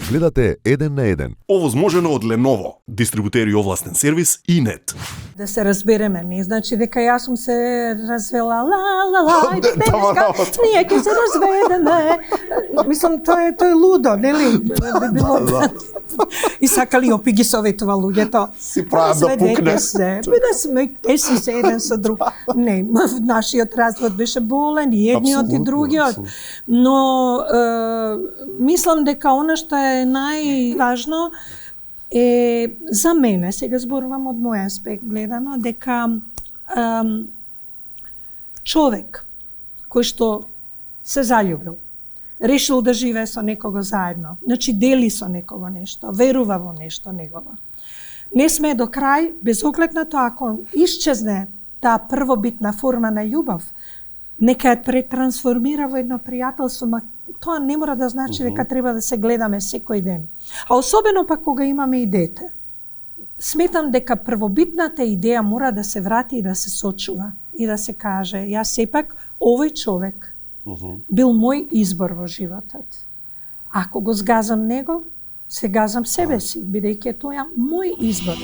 Гледате Еден на еден. Овозможено од Lenovo, дистрибутери овластен сервис и нет. Да се разбереме, не значи дека јас сум се развела и денеска ние ќе се разведеме. Мислам, тоа е лудо, нели? Би било. И сакали опи ги советува луѓето. Си прават да пукне. Да сме теси се еден со друг. Не, нашиот развод беше болен, и едниот и другиот. Но мислам дека она што е најважно е за мене, сега зборувам од мој аспект гледано, дека човек кој што се заљубил, решил да живее со некого заедно, значи дели со некого нешто, верува во нешто негово. Не сме до крај, без оглед на тоа, ако исчезне таа првобитна форма на љубов, нека ја претрансформира во едно пријателство, ма тоа не мора да значи дека треба да се гледаме секој ден. А особено пак кога имаме и дете. Сметам дека првобитната идеја мора да се врати и да се сочува и да се каже, јас сепак овој човек бил мој избор во животот. Ако го згазам него, се газам себе си, бидејќи тоа е мој избор.